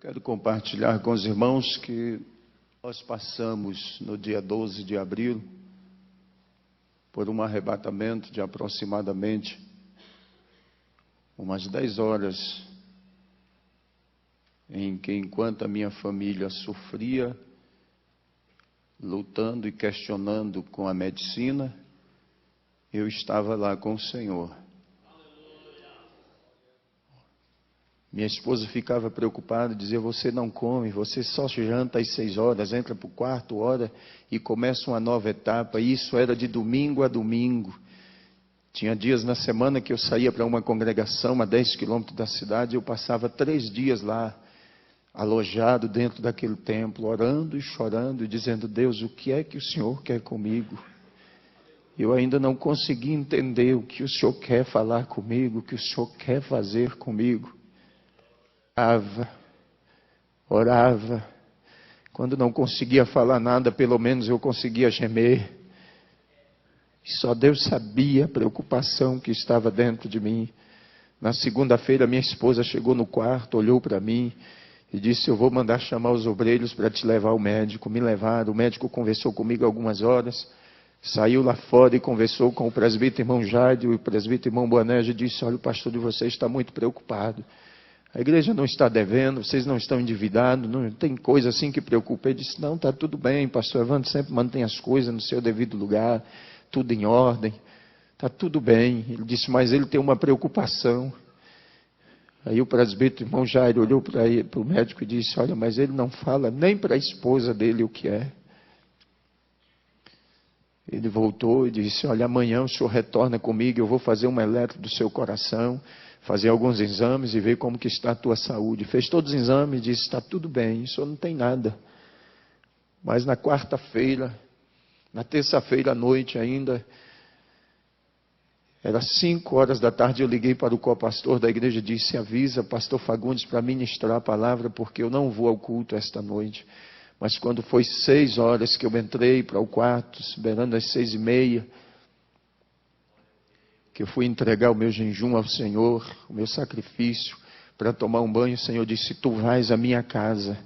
Quero compartilhar com os irmãos que nós passamos no dia 12 de abril por um arrebatamento de aproximadamente umas 10 horas, em que, enquanto a minha família sofria, lutando e questionando com a medicina, eu estava lá com o Senhor. Minha esposa ficava preocupada, dizia: você não come, você só janta às 6 horas, entra para o quarto, ora e começa uma nova etapa. E isso era de domingo a domingo. Tinha dias na semana que eu saía para uma congregação a 10 quilômetros da cidade, eu passava 3 dias lá, alojado dentro daquele templo, orando e chorando e dizendo: Deus, o que é que o Senhor quer comigo? Eu ainda não consegui entender o que o Senhor quer falar comigo, o que o Senhor quer fazer comigo. Orava. Quando não conseguia falar nada, pelo menos eu conseguia gemer. E só Deus sabia a preocupação que estava dentro de mim. Na segunda-feira, minha esposa chegou no quarto, olhou para mim e disse: eu vou mandar chamar os obreiros para te levar ao médico. Me levaram, o médico conversou comigo algumas horas, saiu lá fora e conversou com o presbítero irmão Jairo e o presbítero irmão Boanerges e disse: olha, o pastor de vocês está muito preocupado. A igreja não está devendo, vocês não estão endividados, não tem coisa assim que preocupa. Ele disse: não, está tudo bem, pastor Evandro sempre mantém as coisas no seu devido lugar, tudo em ordem, está tudo bem. Ele disse: mas ele tem uma preocupação. Aí o presbítero irmão Jairo olhou para o médico e disse: olha, mas ele não fala nem para a esposa dele o que é. Ele voltou e disse: olha, amanhã o senhor retorna comigo, eu vou fazer uma eletro do seu coração, fazer alguns exames e ver como que está a tua saúde. Fez todos os exames e disse: está tudo bem, o senhor não tem nada. Mas na quarta-feira, na terça-feira à noite ainda, era 5 horas da tarde, eu liguei para o co-pastor da igreja e disse: avisa pastor Fagundes para ministrar a palavra, porque eu não vou ao culto esta noite. Mas quando foi 6 horas que eu entrei para o quarto, beirando às 6:30, que eu fui entregar o meu jejum ao Senhor, o meu sacrifício, para tomar um banho, o Senhor disse: tu vais à minha casa,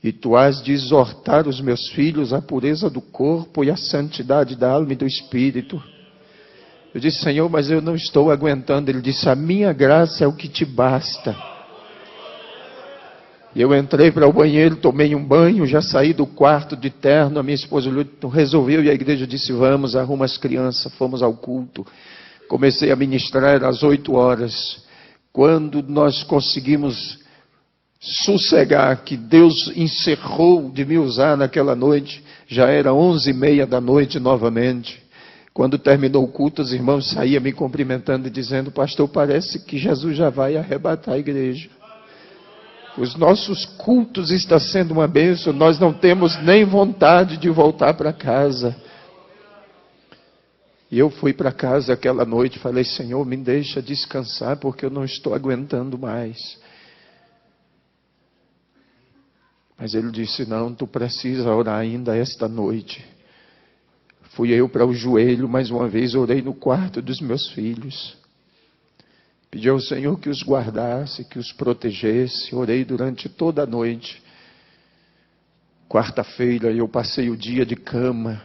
e tu has de exortar os meus filhos à pureza do corpo e à santidade da alma e do espírito. Eu disse: Senhor, mas eu não estou aguentando. Ele disse: a minha graça é o que te basta. E eu entrei para o banheiro, tomei um banho, já saí do quarto de terno, a minha esposa resolveu e a igreja disse: vamos, arruma as crianças, fomos ao culto. Comecei a ministrar às 8 horas. Quando nós conseguimos sossegar, que Deus encerrou de me usar naquela noite, já era 11:30 da noite novamente. Quando terminou o culto, os irmãos saíam me cumprimentando e dizendo: pastor, parece que Jesus já vai arrebatar a igreja. Os nossos cultos estão sendo uma bênção, nós não temos nem vontade de voltar para casa. E eu fui para casa aquela noite e falei: Senhor, me deixa descansar, porque eu não estou aguentando mais. Mas ele disse: não, tu precisa orar ainda esta noite. Fui eu para o joelho, mais uma vez orei no quarto dos meus filhos. Pedi ao Senhor que os guardasse, que os protegesse. Orei durante toda a noite. Quarta-feira eu passei o dia de cama.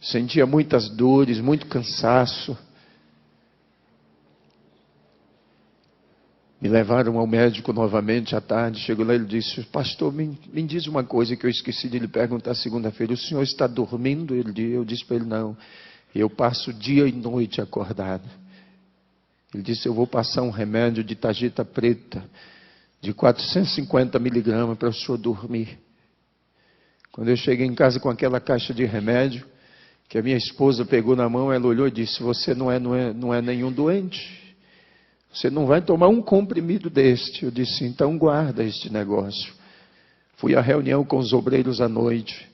Sentia muitas dores, muito cansaço. Me levaram ao médico novamente à tarde. Chegou lá e ele disse: pastor, me diz uma coisa que eu esqueci de lhe perguntar segunda-feira. O senhor está dormindo? Eu disse para ele: não. Eu passo dia e noite acordado. Ele disse: eu vou passar um remédio de tarjeta preta, de 450 miligramas para o senhor dormir. Quando eu cheguei em casa com aquela caixa de remédio, que a minha esposa pegou na mão, ela olhou e disse: você não é nenhum doente. Você não vai tomar um comprimido deste. Eu disse: então guarda este negócio. Fui à reunião com os obreiros à noite.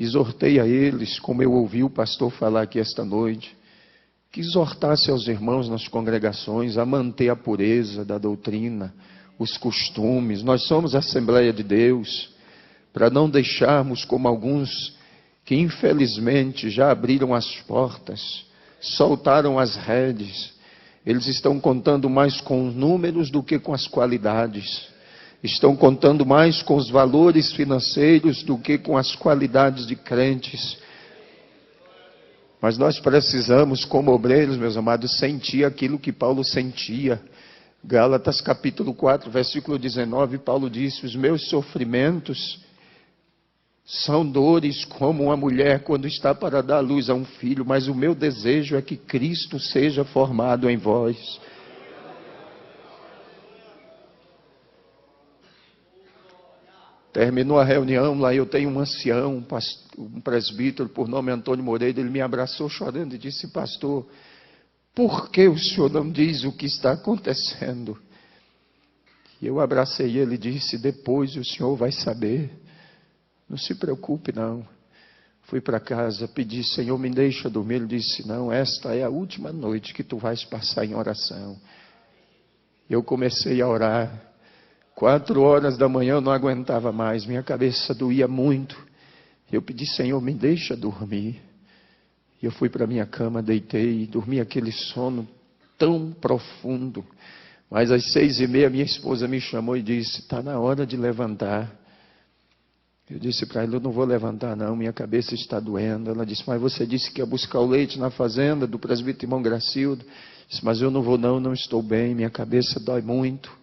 Exortei a eles, como eu ouvi o pastor falar aqui esta noite, que exortasse aos irmãos nas congregações a manter a pureza da doutrina, os costumes. Nós somos a Assembleia de Deus, para não deixarmos como alguns que infelizmente já abriram as portas, soltaram as redes. Eles estão contando mais com os números do que com as qualidades. estão contando mais com os valores financeiros do que com as qualidades de crentes. Mas nós precisamos, como obreiros, meus amados, sentir aquilo que Paulo sentia. Gálatas capítulo 4, versículo 19, Paulo disse: os meus sofrimentos são dores como uma mulher quando está para dar luz a um filho, mas o meu desejo é que Cristo seja formado em vós. Terminou a reunião, lá eu tenho um ancião, um presbítero por nome Antônio Moreira, ele me abraçou chorando e disse: pastor, por que o senhor não diz o que está acontecendo? E eu abracei ele e disse: depois o senhor vai saber, não se preocupe não. Fui para casa, pedi: Senhor, me deixa dormir. Ele disse: não, esta é a última noite que tu vais passar em oração. Eu comecei a orar. 4 horas da manhã eu não aguentava mais, minha cabeça doía muito. Eu pedi: Senhor, me deixa dormir. E eu fui para minha cama, deitei e dormi aquele sono tão profundo. Mas às 6h30 minha esposa me chamou e disse: está na hora de levantar. Eu disse para ela: eu não vou levantar não, minha cabeça está doendo. Ela disse: mas você disse que ia buscar o leite na fazenda do presbítero irmão Gracildo. Eu disse: mas eu não vou não, não estou bem, minha cabeça dói muito.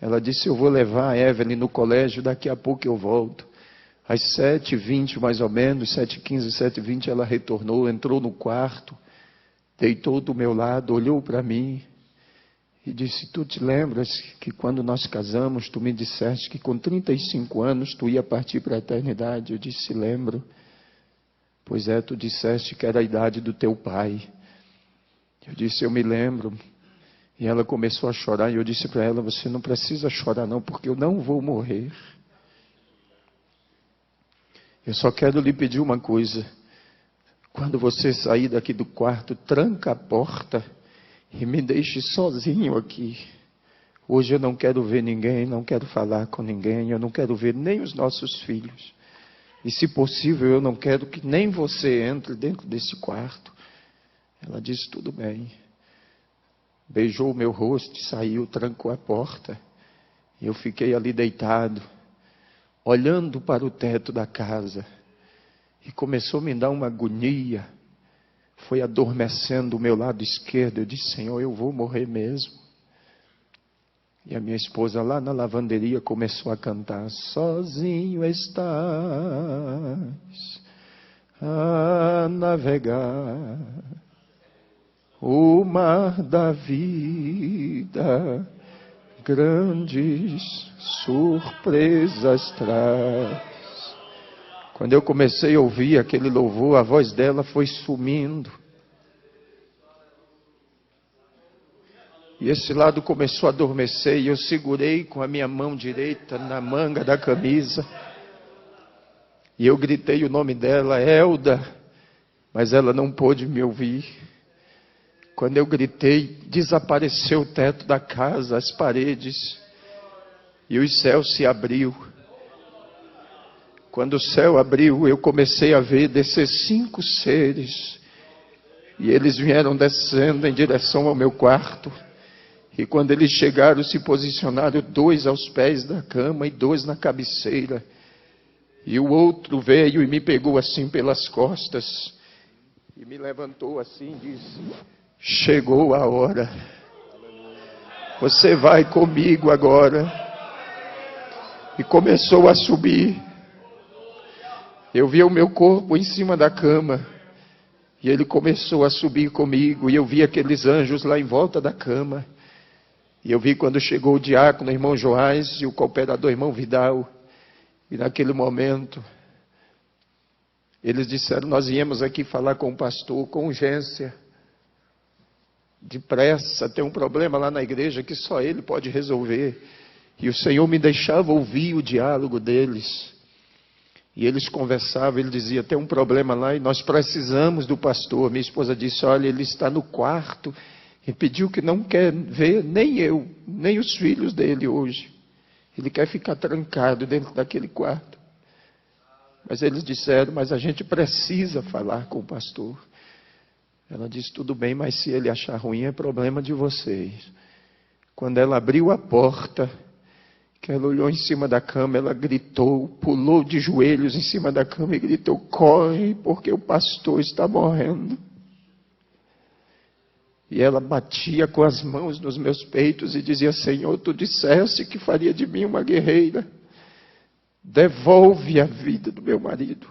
Ela disse: eu vou levar a Evelyn no colégio, daqui a pouco eu volto. Às 7h20 mais ou menos, 7h15, 7h20, ela retornou, entrou no quarto, deitou do meu lado, olhou para mim e disse: tu te lembras que quando nós casamos, tu me disseste que com 35 anos tu ia partir para a eternidade? Eu disse: lembro. Pois é, tu disseste que era a idade do teu pai. Eu disse: eu me lembro. E ela começou a chorar e eu disse para ela: você não precisa chorar não, porque eu não vou morrer. Eu só quero lhe pedir uma coisa. Quando você sair daqui do quarto, tranca a porta e me deixe sozinho aqui. Hoje eu não quero ver ninguém, não quero falar com ninguém, eu não quero ver nem os nossos filhos. E se possível, eu não quero que nem você entre dentro desse quarto. Ela disse: tudo bem. Beijou o meu rosto, saiu, trancou a porta. E eu fiquei ali deitado, olhando para o teto da casa. E começou a me dar uma agonia. Foi adormecendo o meu lado esquerdo. Eu disse: Senhor, eu vou morrer mesmo. E a minha esposa lá na lavanderia começou a cantar: sozinho estás a navegar o mar da vida, grandes surpresas traz. Quando eu comecei a ouvir aquele louvor, a voz dela foi sumindo. E esse lado começou a adormecer e eu segurei com a minha mão direita na manga da camisa. E eu gritei o nome dela: Elda, mas ela não pôde me ouvir. Quando eu gritei, desapareceu o teto da casa, as paredes, e o céu se abriu. Quando o céu abriu, eu comecei a ver descer 5 seres, e eles vieram descendo em direção ao meu quarto. E quando eles chegaram, se posicionaram 2 aos pés da cama e 2 na cabeceira. E o outro veio e me pegou assim pelas costas, e me levantou assim e disse: chegou a hora. Você vai comigo agora. E começou a subir. Eu vi o meu corpo em cima da cama. E ele começou a subir comigo. E eu vi aqueles anjos lá em volta da cama. E eu vi quando chegou o diácono, o irmão Joás, e o cooperador, irmão Vidal. E naquele momento, eles disseram: nós viemos aqui falar com o pastor, com urgência. Depressa, tem um problema lá na igreja que só ele pode resolver. E o Senhor me deixava ouvir o diálogo deles. E eles conversavam, ele dizia: tem um problema lá e nós precisamos do pastor. Minha esposa disse: olha, ele está no quarto e pediu que não quer ver nem eu, nem os filhos dele hoje. Ele quer ficar trancado dentro daquele quarto. Mas eles disseram: mas a gente precisa falar com o pastor. Ela disse: tudo bem, mas se ele achar ruim é problema de vocês. Quando ela abriu a porta, que Ela olhou em cima da cama, ela gritou, pulou de joelhos em cima da cama e gritou: corre, porque o pastor está morrendo. E ela batia com as mãos nos meus peitos e dizia: Senhor, tu disseste que faria de mim uma guerreira. Devolve a vida do meu marido.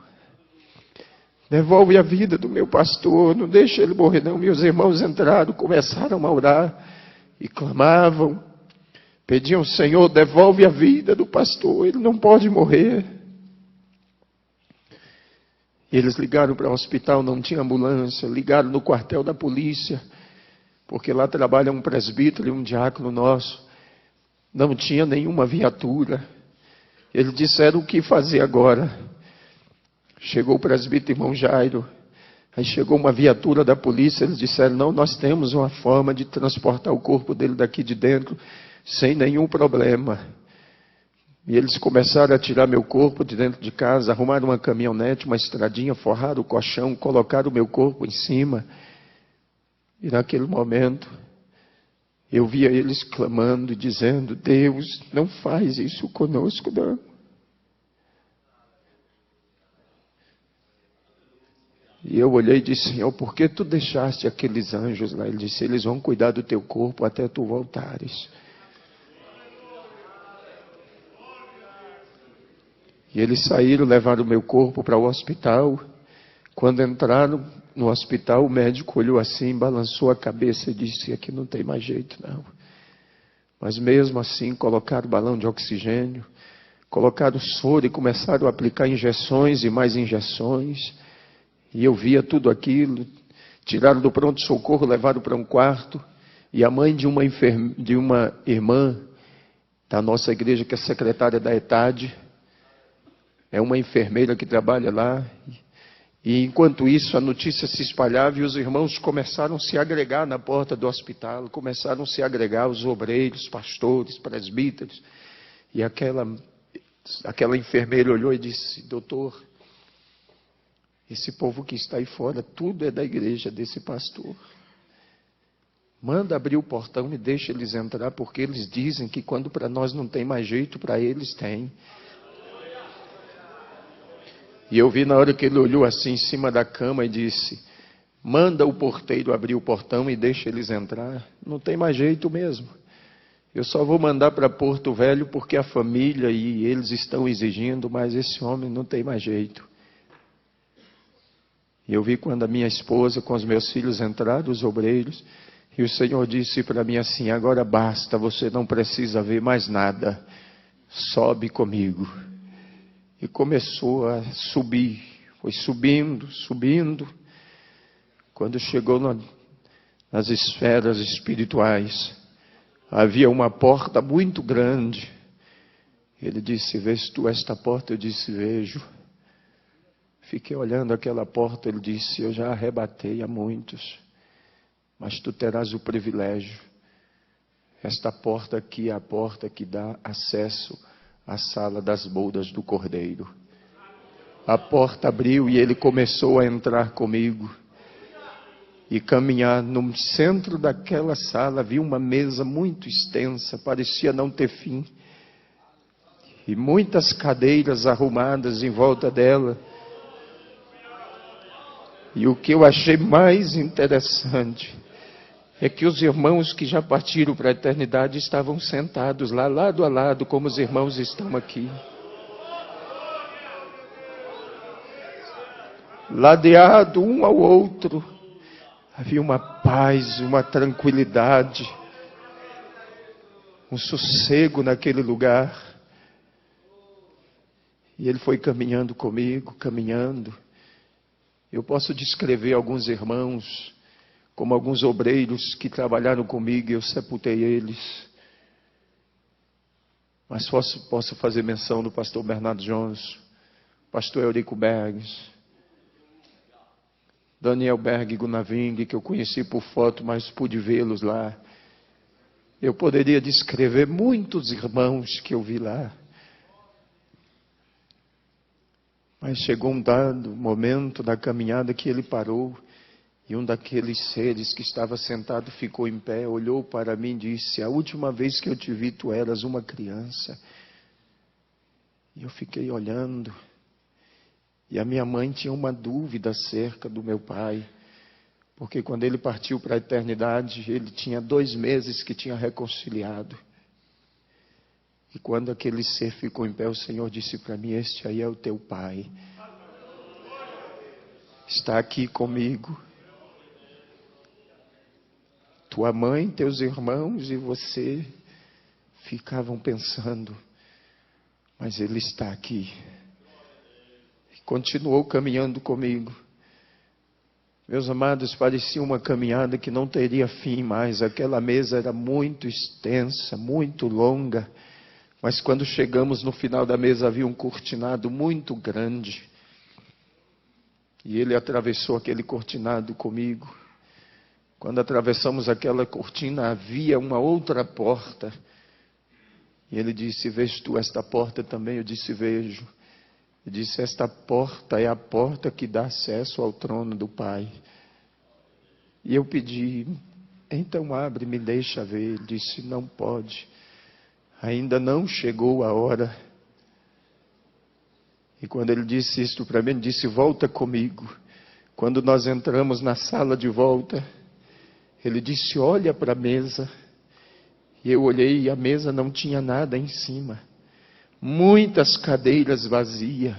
Devolve a vida do meu pastor. Não deixa ele morrer não. Meus irmãos entraram, começaram a orar e clamavam. Pediam: Senhor, devolve a vida do pastor. Ele não pode morrer. E eles ligaram para o hospital, não tinha ambulância. Ligaram no quartel da polícia, porque lá trabalha um presbítero e um diácono nosso. Não tinha nenhuma viatura. Eles disseram: o que fazer agora? Chegou o presbítero irmão Jairo. Aí chegou uma viatura da polícia. Eles disseram: não, nós temos uma forma de transportar o corpo dele daqui de dentro sem nenhum problema. E eles começaram a tirar meu corpo de dentro de casa, arrumaram uma caminhonete, uma estradinha, forraram o colchão, colocaram o meu corpo em cima. E naquele momento, eu via eles clamando e dizendo: Deus, não faz isso conosco, não. E eu olhei e disse: Senhor, por que tu deixaste aqueles anjos lá? Ele disse: eles vão cuidar do teu corpo até tu voltares. E eles saíram, levaram o meu corpo para o hospital. Quando entraram no hospital, o médico olhou assim, balançou a cabeça e disse: aqui não tem mais jeito não. Mas mesmo assim colocaram balão de oxigênio, colocaram soro e começaram a aplicar injeções e mais injeções. E eu via tudo aquilo. Tiraram do pronto-socorro, levaram para um quarto. E a mãe de uma irmã da nossa igreja, que é secretária da ETAD, é uma enfermeira que trabalha lá. E enquanto isso, a notícia se espalhava e os irmãos começaram a se agregar na porta do hospital, começaram a se agregar os obreiros, pastores, presbíteros. E aquela enfermeira olhou e disse: doutor, esse povo que está aí fora, tudo é da igreja desse pastor. Manda abrir o portão e deixa eles entrar, porque eles dizem que quando para nós não tem mais jeito, para eles tem. E eu vi na hora que ele olhou assim em cima da cama e disse: manda o porteiro abrir o portão e deixa eles entrar. Não tem mais jeito mesmo. Eu só vou mandar para Porto Velho porque a família e eles estão exigindo, mas esse homem não tem mais jeito. E eu vi quando a minha esposa com os meus filhos entraram, os obreiros, e o Senhor disse para mim assim: agora basta, você não precisa ver mais nada. Sobe comigo. E começou a subir, foi subindo, subindo. Quando chegou nas esferas espirituais, havia uma porta muito grande. Ele disse: vês tu esta porta? Eu disse: vejo. Fiquei olhando aquela porta. Ele disse: eu já arrebatei a muitos, mas tu terás o privilégio. Esta porta aqui é a porta que dá acesso a sala das bodas do Cordeiro. A porta abriu e ele começou a entrar comigo e caminhar. No centro daquela sala havia uma mesa muito extensa, parecia não ter fim, e muitas cadeiras arrumadas em volta dela. E o que eu achei mais interessante é que os irmãos que já partiram para a eternidade estavam sentados lá, lado a lado, como os irmãos estão aqui. Ladeado um ao outro, havia uma paz, uma tranquilidade, um sossego naquele lugar. E ele foi caminhando comigo, caminhando. Eu posso descrever alguns irmãos, como alguns obreiros que trabalharam comigo, e eu sepultei eles. Mas posso fazer menção do pastor Bernardo Jones, pastor Eurico Bergs, Daniel Berg Gunaving, que eu conheci por foto, mas pude vê-los lá. Eu poderia descrever muitos irmãos que eu vi lá. Mas chegou um dado momento da caminhada que ele parou. E um daqueles seres que estava sentado ficou em pé, olhou para mim e disse: a última vez que eu te vi, tu eras uma criança. E eu fiquei olhando. E a minha mãe tinha uma dúvida acerca do meu pai. Porque quando ele partiu para a eternidade, ele tinha 2 meses que tinha reconciliado. E quando aquele ser ficou em pé, o Senhor disse para mim: este aí é o teu pai. Está aqui comigo. Tua mãe, teus irmãos e você ficavam pensando, mas ele está aqui. E continuou caminhando comigo. Meus amados, parecia uma caminhada que não teria fim mais. Aquela mesa era muito extensa, muito longa. Mas quando chegamos no final da mesa, havia um cortinado muito grande. E ele atravessou aquele cortinado comigo. Quando atravessamos aquela cortina, havia uma outra porta. E ele disse: vês tu esta porta também? Eu disse: vejo. Ele disse: esta porta é a porta que dá acesso ao trono do Pai. E eu pedi: então abre, me deixa ver. Ele disse: não pode. Ainda não chegou a hora. E quando ele disse isto para mim, ele disse: volta comigo. Quando nós entramos na sala de volta, ele disse: olha para a mesa. E eu olhei e a mesa não tinha nada em cima. Muitas cadeiras vazias.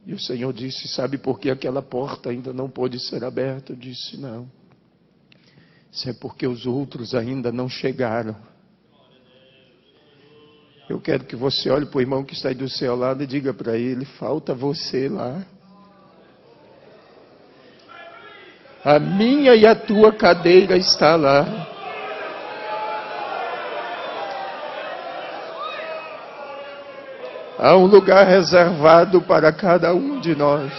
E o Senhor disse: sabe por que aquela porta ainda não pôde ser aberta? Eu disse: não. Isso é porque os outros ainda não chegaram. Eu quero que você olhe para o irmão que está aí do seu lado e diga para ele: falta você lá. A minha e a tua cadeira está lá. Há um lugar reservado para cada um de nós.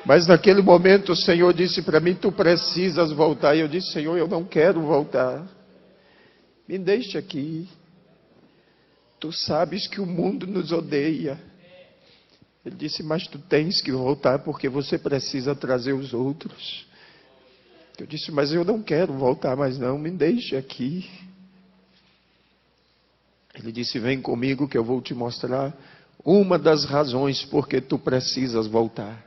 Mas naquele momento o Senhor disse para mim: tu precisas voltar. E eu disse: Senhor, eu não quero voltar. Me deixa aqui. Tu sabes que o mundo nos odeia. Ele disse: mas tu tens que voltar porque você precisa trazer os outros. Eu disse: mas eu não quero voltar mais não, me deixa aqui. Ele disse: vem comigo que eu vou te mostrar uma das razões porque tu precisas voltar.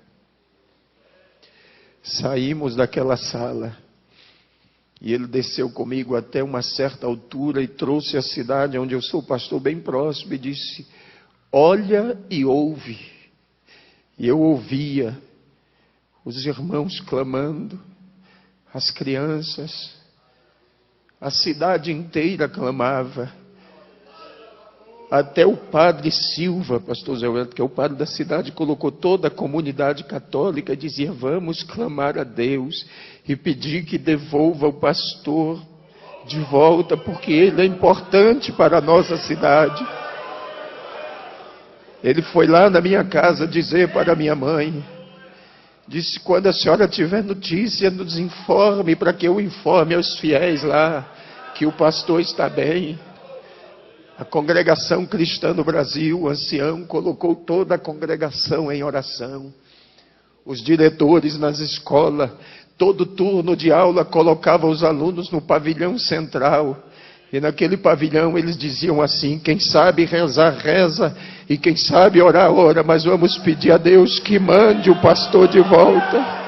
Saímos daquela sala. E ele desceu comigo até uma certa altura e trouxe a cidade onde eu sou pastor bem próximo e disse: olha e ouve. E eu ouvia os irmãos clamando, as crianças, a cidade inteira clamava. Até o padre Silva, pastor Zé Wellington, que é o padre da cidade, colocou toda a comunidade católica e dizia: vamos clamar a Deus e pedir que devolva o pastor de volta, porque ele é importante para a nossa cidade. Ele foi lá na minha casa dizer para a minha mãe, disse: quando a senhora tiver notícia, nos informe, para que eu informe aos fiéis lá, que o pastor está bem. A congregação cristã no Brasil, o ancião, colocou toda a congregação em oração. Os diretores nas escolas, todo turno de aula, colocavam os alunos no pavilhão central. E naquele pavilhão eles diziam assim: quem sabe rezar, reza, e quem sabe orar, ora, mas vamos pedir a Deus que mande o pastor de volta.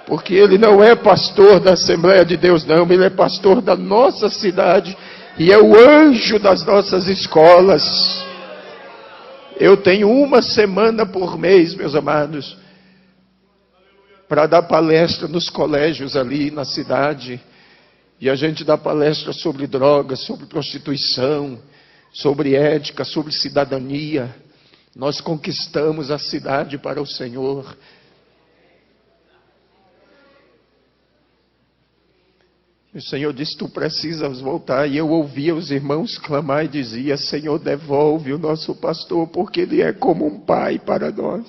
Porque ele não é pastor da Assembleia de Deus, não. Ele é pastor da nossa cidade. E é o anjo das nossas escolas. Eu tenho 1 semana por mês, meus amados, para dar palestra nos colégios ali na cidade. E a gente dá palestra sobre drogas, sobre prostituição, sobre ética, sobre cidadania. Nós conquistamos a cidade para o Senhor. O Senhor disse: tu precisas voltar. E eu ouvia os irmãos clamar e dizia: Senhor, devolve o nosso pastor, porque ele é como um pai para nós.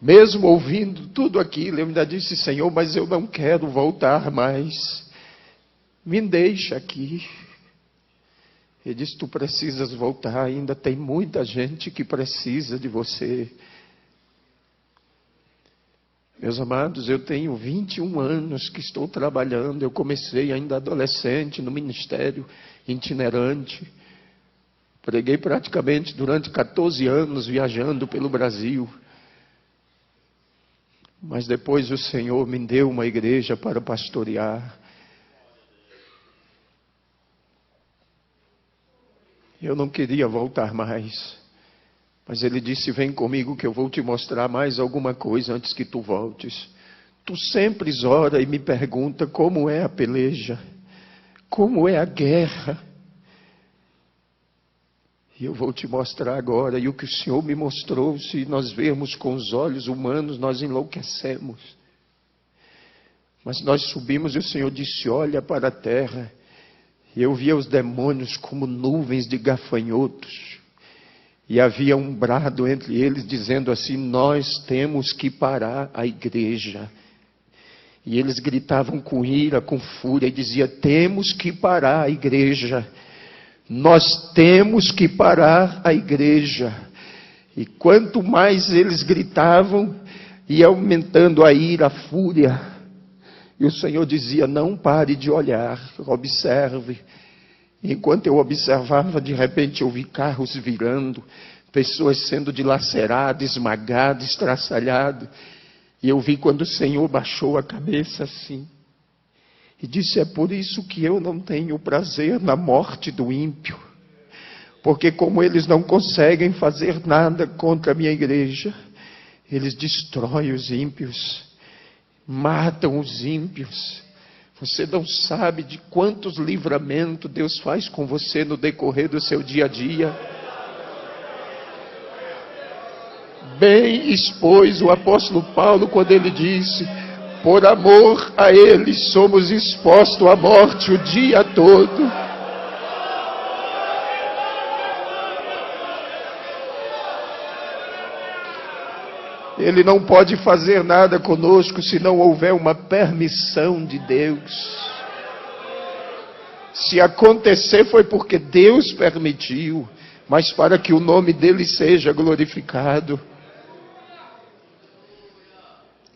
Mesmo ouvindo tudo aquilo, eu ainda disse: Senhor, mas eu não quero voltar mais. Me deixa aqui. Ele disse: tu precisas voltar, ainda tem muita gente que precisa de você. Meus amados, eu tenho 21 anos que estou trabalhando. Eu comecei ainda adolescente no ministério itinerante. Preguei praticamente durante 14 anos viajando pelo Brasil. Mas depois o Senhor me deu uma igreja para pastorear. Eu não queria voltar mais. Mas Ele disse, vem comigo que eu vou te mostrar mais alguma coisa antes que tu voltes. Tu sempre ora e me pergunta como é a peleja, como é a guerra. E eu vou te mostrar agora. E o que o Senhor me mostrou, se nós vermos com os olhos humanos, nós enlouquecemos. Mas nós subimos e o Senhor disse, olha para a terra. E eu via os demônios como nuvens de gafanhotos. E havia um brado entre eles dizendo assim, nós temos que parar a igreja. E eles gritavam com ira, com fúria, e diziam, temos que parar a igreja. Nós temos que parar a igreja. E quanto mais eles gritavam, ia aumentando a ira, a fúria. E o Senhor dizia, não pare de olhar, observe. Enquanto eu observava, de repente eu vi carros virando, pessoas sendo dilaceradas, esmagadas, estraçalhadas. E eu vi quando o Senhor baixou a cabeça assim. E disse, é por isso que eu não tenho prazer na morte do ímpio. Porque como eles não conseguem fazer nada contra a minha igreja, eles destroem os ímpios, matam os ímpios. Você não sabe de quantos livramentos Deus faz com você no decorrer do seu dia a dia. Bem expôs o apóstolo Paulo quando ele disse, por amor a ele somos expostos à morte o dia todo. Ele não pode fazer nada conosco se não houver uma permissão de Deus. Se acontecer foi porque Deus permitiu, mas para que o nome dele seja glorificado.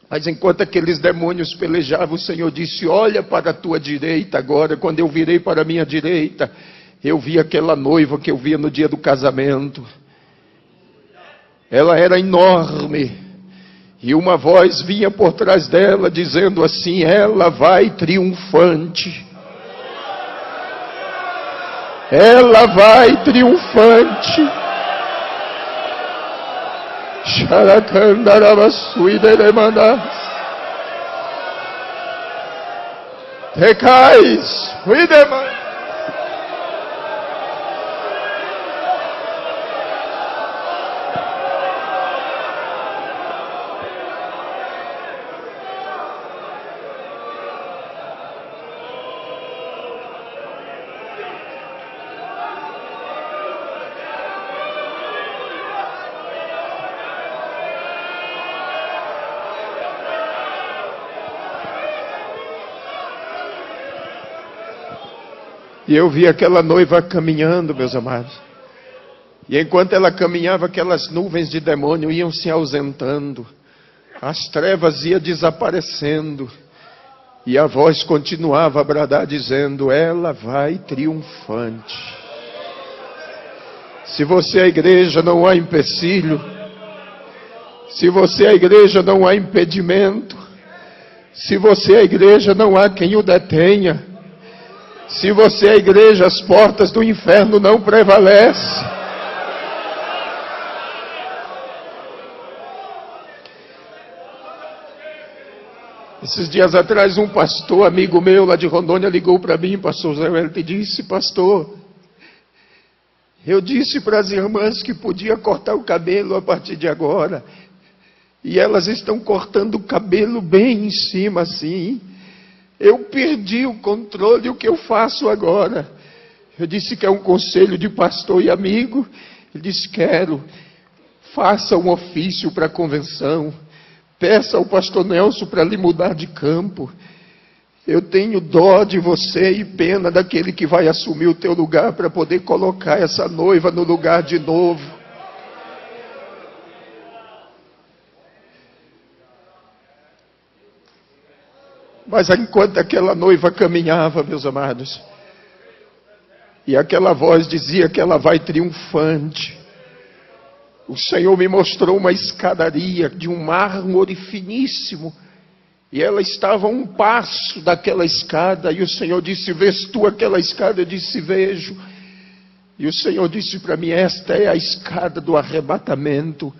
Mas enquanto aqueles demônios pelejavam, o Senhor disse, olha para a tua direita agora. Quando eu virei para a minha direita, eu vi aquela noiva que eu via no dia do casamento. Ela era enorme. E uma voz vinha por trás dela, dizendo assim, ela vai triunfante. Ela vai triunfante. Recais, cuidema. E eu vi aquela noiva caminhando, meus amados. E enquanto ela caminhava, aquelas nuvens de demônio iam se ausentando. As trevas iam desaparecendo. E a voz continuava a bradar, dizendo, ela vai triunfante. Se você é a igreja, não há empecilho. Se você é a igreja, não há impedimento. Se você é a igreja, não há quem o detenha. Se você é a igreja, as portas do inferno não prevalecem. Esses dias atrás, um pastor, amigo meu lá de Rondônia, ligou para mim, pastor Zé Wellington, e disse, pastor, eu disse para as irmãs que podia cortar o cabelo a partir de agora. E elas estão cortando o cabelo bem em cima assim. Eu perdi o controle, o que eu faço agora? Eu disse que é um conselho de pastor e amigo. Ele disse, quero. Faça um ofício para a convenção. Peça ao pastor Nelson para lhe mudar de campo. Eu tenho dó de você e pena daquele que vai assumir o teu lugar para poder colocar essa noiva no lugar de novo. Mas enquanto aquela noiva caminhava, meus amados, e aquela voz dizia que ela vai triunfante, o Senhor me mostrou uma escadaria de um mármore finíssimo, e ela estava a um passo daquela escada, e o Senhor disse: vês tu aquela escada? Eu disse: vejo. E o Senhor disse para mim: esta é a escada do arrebatamento.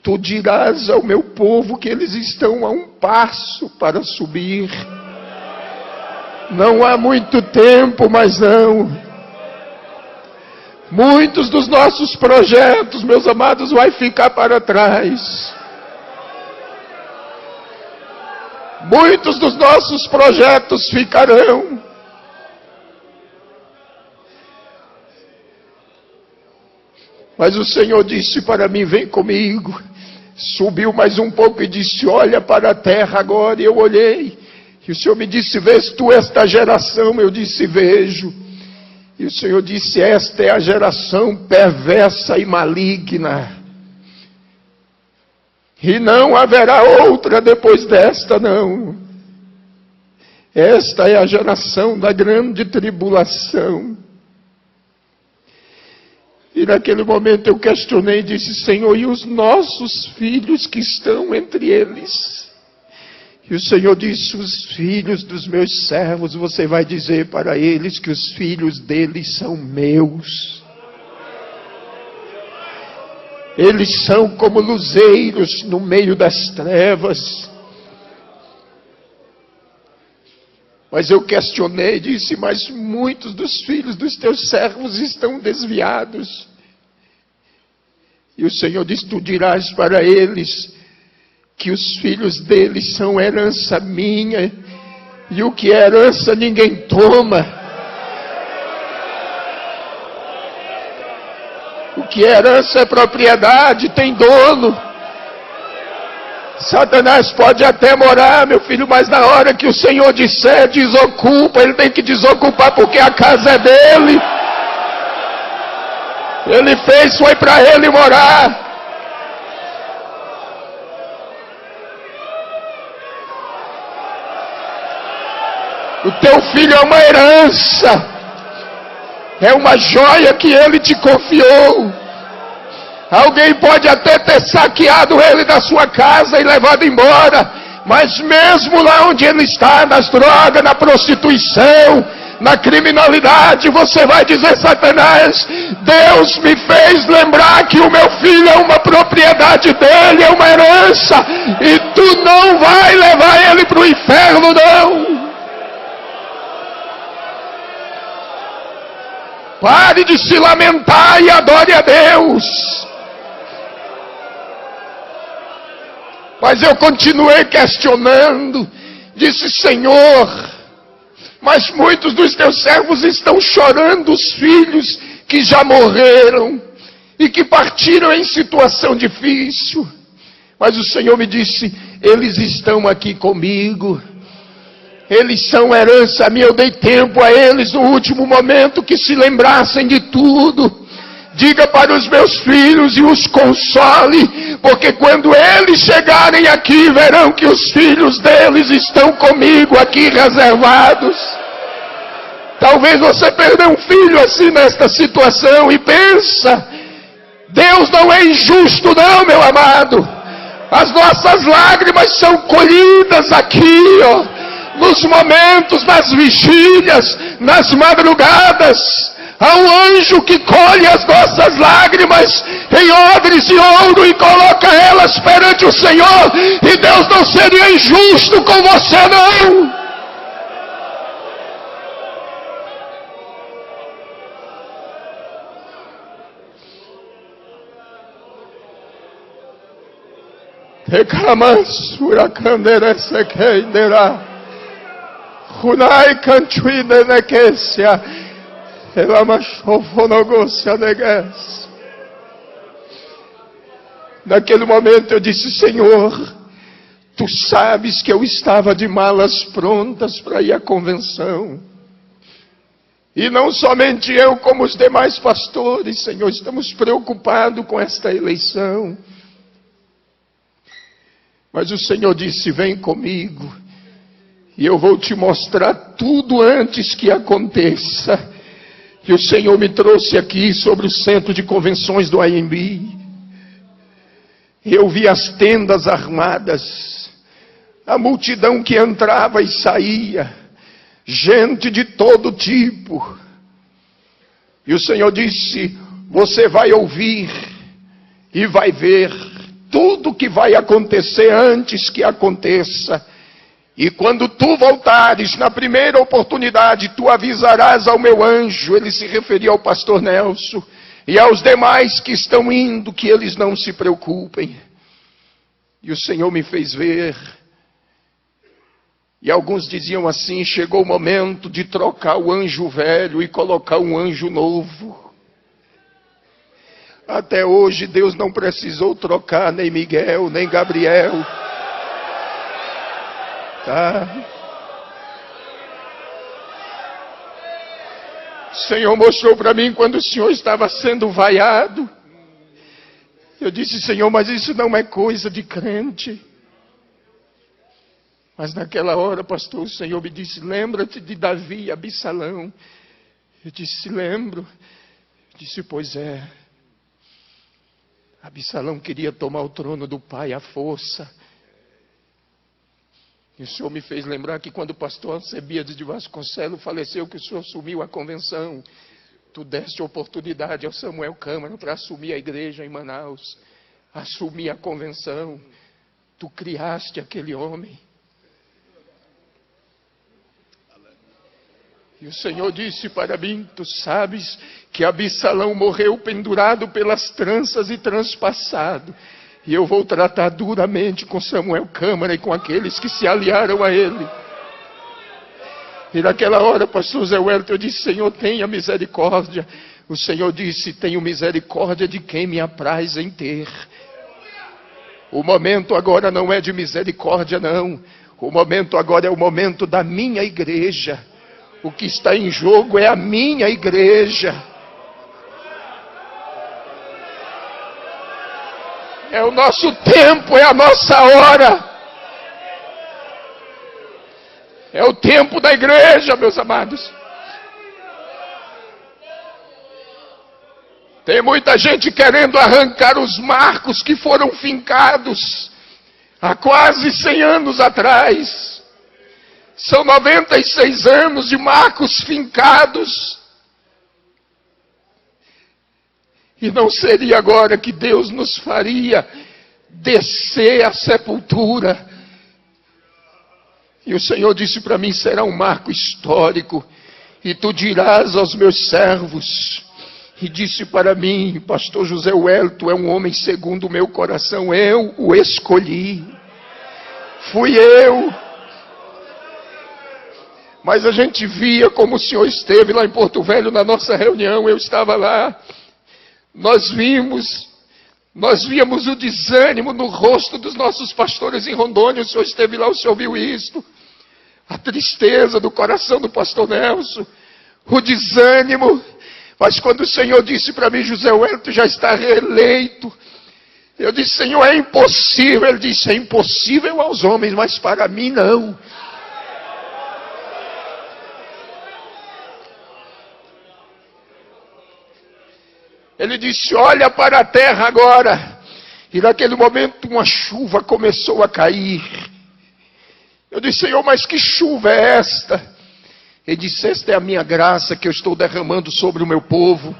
Tu dirás ao meu povo que eles estão a um passo para subir. Não há muito tempo, mas não. Muitos dos nossos projetos, meus amados, vai ficar para trás. Muitos dos nossos projetos ficarão. Mas o Senhor disse para mim: vem comigo. Subiu mais um pouco e disse: olha para a terra agora. E eu olhei. E o Senhor me disse: vês tu esta geração? Eu disse: vejo. E o Senhor disse: esta é a geração perversa e maligna. E não haverá outra depois desta, não. Esta é a geração da grande tribulação. E naquele momento eu questionei e disse: Senhor, e os nossos filhos que estão entre eles? E o Senhor disse: os filhos dos meus servos, você vai dizer para eles que os filhos deles são meus. Eles são como luzeiros no meio das trevas. Mas eu questionei e disse: mas muitos dos filhos dos teus servos estão desviados. E o Senhor disse: tu dirás para eles que os filhos deles são herança minha, e o que é herança ninguém toma. O que é herança é propriedade, tem dono. Satanás pode até morar, meu filho, mas na hora que o Senhor disser desocupa, ele tem que desocupar, porque a casa é dele. Ele fez, foi para ele morar. O teu filho é uma herança. É uma joia que ele te confiou. Alguém pode até ter saqueado ele da sua casa e levado embora, mas mesmo lá onde ele está, nas drogas, na prostituição, na criminalidade, você vai dizer: Satanás, Deus me fez lembrar que o meu filho é uma propriedade dele, é uma herança, e tu não vai levar ele para o inferno, não. Pare de se lamentar e adore a Deus. Mas eu continuei questionando. Disse: Senhor, mas muitos dos teus servos estão chorando os filhos que já morreram e que partiram em situação difícil. Mas o Senhor me disse: eles estão aqui comigo. Eles são herança minha. Eu dei tempo a eles no último momento que se lembrassem de tudo. Diga para os meus filhos e os console, porque quando eles chegarem aqui, verão que os filhos deles estão comigo aqui reservados. Talvez você perdeu um filho assim nesta situação e pensa: Deus não é injusto não, meu amado. As nossas lágrimas são colhidas aqui, ó. Nos momentos, nas vigílias, nas madrugadas, há um anjo que colhe as nossas lágrimas em odres de ouro e coloca elas perante o Senhor. E Deus não seria injusto com você, não. Reclamas, huracandere sequenderá. Hunai cantuine nequecia, elamashofonogosia negues. Naquele momento eu disse: Senhor, tu sabes que eu estava de malas prontas para ir à convenção. E não somente eu, como os demais pastores, Senhor, estamos preocupados com esta eleição. Mas o Senhor disse: vem comigo. E eu vou te mostrar tudo antes que aconteça. E o Senhor me trouxe aqui sobre o centro de convenções do AMB. Eu vi as tendas armadas, a multidão que entrava e saía, gente de todo tipo. E o Senhor disse: você vai ouvir e vai ver tudo que vai acontecer antes que aconteça. E quando tu voltares, na primeira oportunidade, tu avisarás ao meu anjo. Ele se referia ao pastor Nelson e aos demais que estão indo, que eles não se preocupem. E o Senhor me fez ver. E alguns diziam assim: chegou o momento de trocar o anjo velho e colocar um anjo novo. Até hoje Deus não precisou trocar nem Miguel, nem Gabriel. Tá? O Senhor mostrou para mim quando o Senhor estava sendo vaiado. Eu disse: Senhor, mas isso não é coisa de crente. Mas naquela hora, pastor, o Senhor me disse: lembra-te de Davi e Absalão. Eu disse: lembro. Eu disse: pois é. Absalão queria tomar o trono do pai à força. E o Senhor me fez lembrar que quando o pastor Alcebiades de Vasconcelos faleceu, que o Senhor assumiu a convenção, tu deste oportunidade ao Samuel Câmara para assumir a igreja em Manaus, assumir a convenção. Tu criaste aquele homem. E o Senhor disse para mim: tu sabes que Absalão morreu pendurado pelas tranças e transpassado. E eu vou tratar duramente com Samuel Câmara e com aqueles que se aliaram a ele. E naquela hora, pastor Zé Wellington, eu disse: Senhor, tenha misericórdia. O Senhor disse: tenho misericórdia de quem me apraz em ter. O momento agora não é de misericórdia, não. O momento agora é o momento da minha igreja. O que está em jogo é a minha igreja. É o nosso tempo, é a nossa hora. É o tempo da igreja, meus amados. Tem muita gente querendo arrancar os marcos que foram fincados há quase 100 anos atrás. São 96 anos de marcos fincados. E não seria agora que Deus nos faria descer à sepultura. E o Senhor disse para mim: será um marco histórico. E tu dirás aos meus servos. E disse para mim: pastor José Wellington é um homem segundo o meu coração. Eu o escolhi. Fui eu. Mas a gente via como o Senhor esteve lá em Porto Velho na nossa reunião. Eu estava lá. Nós víamos o desânimo no rosto dos nossos pastores em Rondônia. O Senhor esteve lá, o Senhor viu isto. A tristeza do coração do pastor Nelson. O desânimo. Mas quando o Senhor disse para mim: José Wellington já está reeleito. Eu disse: Senhor, é impossível. Ele disse: é impossível aos homens, mas para mim não. Ele disse: olha para a terra agora. E naquele momento uma chuva começou a cair. Eu disse: Senhor, mas que chuva é esta? Ele disse: esta é a minha graça que eu estou derramando sobre o meu povo.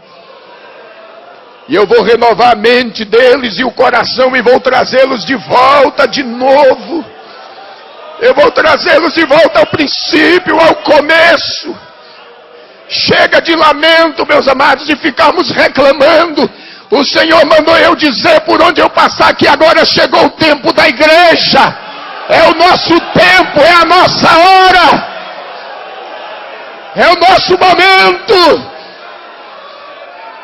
E eu vou renovar a mente deles e o coração e vou trazê-los de volta de novo. Eu vou trazê-los de volta ao princípio, ao começo. Chega de lamento, meus amados, de ficarmos reclamando. O Senhor mandou eu dizer por onde eu passar que agora chegou o tempo da igreja. É o nosso tempo, é a nossa hora. É o nosso momento.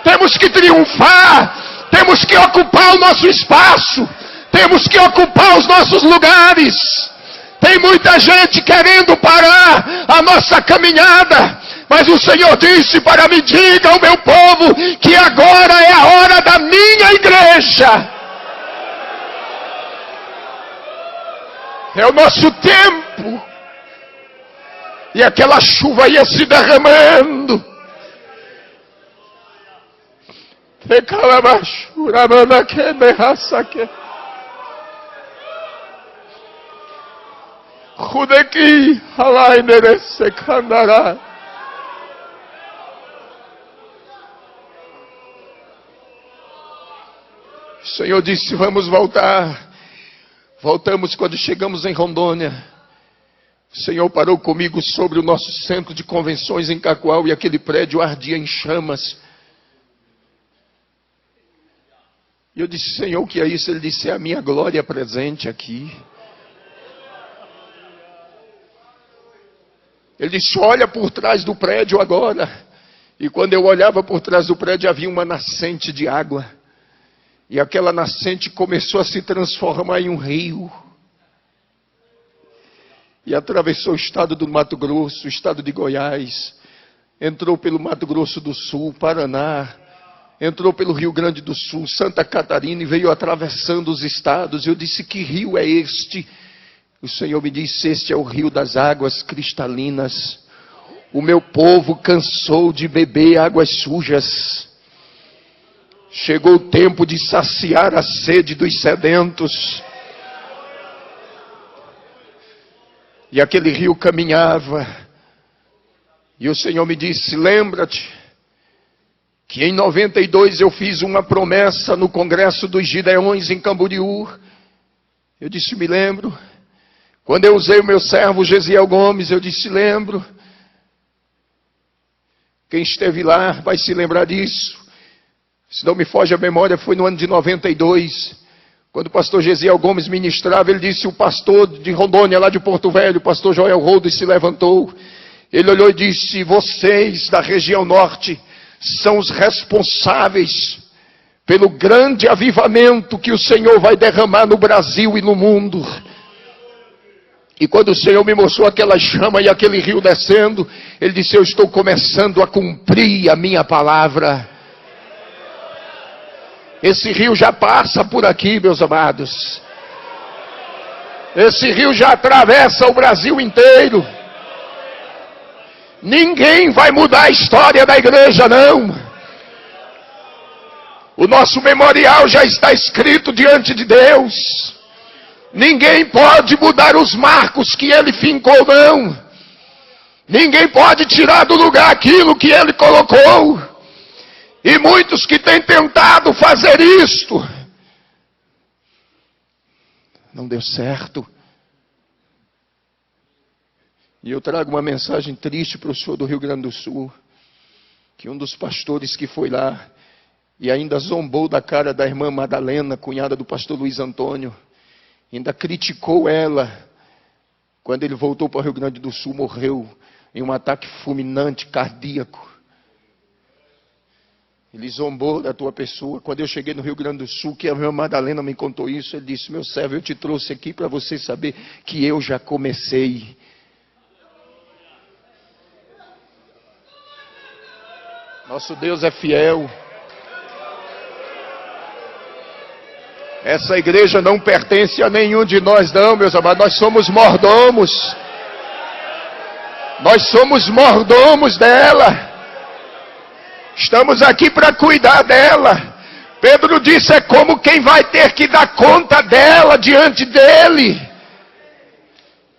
Temos que triunfar. Temos que ocupar o nosso espaço. Temos que ocupar os nossos lugares. Tem muita gente querendo parar a nossa caminhada. Mas o Senhor disse para mim: diga ao meu povo que agora é a hora da minha igreja. É o nosso tempo. E aquela chuva ia se derramando. Rudeki halainere sekandara. O Senhor disse: vamos voltar. Voltamos quando chegamos em Rondônia. O Senhor parou comigo sobre o nosso centro de convenções em Cacoal e aquele prédio ardia em chamas. E eu disse: Senhor, o que é isso? Ele disse: é a minha glória presente aqui. Ele disse: olha por trás do prédio agora. E quando eu olhava por trás do prédio havia uma nascente de água. E aquela nascente começou a se transformar em um rio. E atravessou o estado do Mato Grosso, o estado de Goiás. Entrou pelo Mato Grosso do Sul, Paraná. Entrou pelo Rio Grande do Sul, Santa Catarina e veio atravessando os estados. Eu disse: que rio é este? O Senhor me disse: este é o rio das águas cristalinas. O meu povo cansou de beber águas sujas. Chegou o tempo de saciar a sede dos sedentos. E aquele rio caminhava. E o Senhor me disse: lembra-te que em 92 eu fiz uma promessa no Congresso dos Gideões em Camboriú. Eu disse: me lembro. Quando eu usei o meu servo Gesiel Gomes, eu disse: lembro. Quem esteve lá vai se lembrar disso. Se não me foge a memória, foi no ano de 92. Quando o pastor Gesiel Gomes ministrava, ele disse: o pastor de Rondônia, lá de Porto Velho, o pastor Joel Rodas, se levantou. Ele olhou e disse: vocês da região norte são os responsáveis pelo grande avivamento que o Senhor vai derramar no Brasil e no mundo. E quando o Senhor me mostrou aquela chama e aquele rio descendo, Ele disse: eu estou começando a cumprir a minha palavra. Esse rio já passa por aqui, meus amados. Esse rio já atravessa o Brasil inteiro. Ninguém vai mudar a história da igreja, não. O nosso memorial já está escrito diante de Deus. Ninguém pode mudar os marcos que Ele fincou, não. Ninguém pode tirar do lugar aquilo que Ele colocou. E muitos que têm tentado fazer isto, não deu certo. E eu trago uma mensagem triste para o senhor do Rio Grande do Sul, que um dos pastores que foi lá, e ainda zombou da cara da irmã Madalena, cunhada do pastor Luiz Antônio, ainda criticou ela, quando ele voltou para o Rio Grande do Sul, morreu em um ataque fulminante, cardíaco. Ele zombou da tua pessoa. Quando eu cheguei no Rio Grande do Sul, que a minha Madalena me contou isso, ele disse: meu servo, eu te trouxe aqui para você saber que eu já comecei. Nosso Deus é fiel. Essa igreja não pertence a nenhum de nós, não, meus amados. Nós somos mordomos. Nós somos mordomos dela. Estamos aqui para cuidar dela. Pedro disse: é como quem vai ter que dar conta dela diante dele.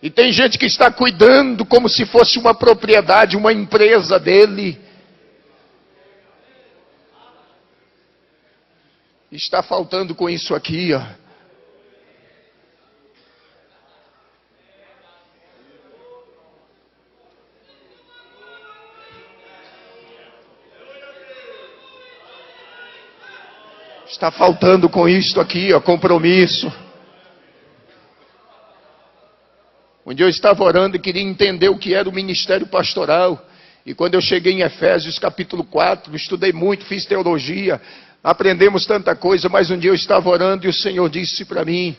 E tem gente que está cuidando como se fosse uma propriedade, uma empresa dele. Está faltando com isso aqui, ó. Está faltando com isto aqui, ó, compromisso. Um dia eu estava orando e queria entender o que era o ministério pastoral. E quando eu cheguei em Efésios capítulo 4, estudei muito, fiz teologia, aprendemos tanta coisa, mas um dia eu estava orando e o Senhor disse para mim,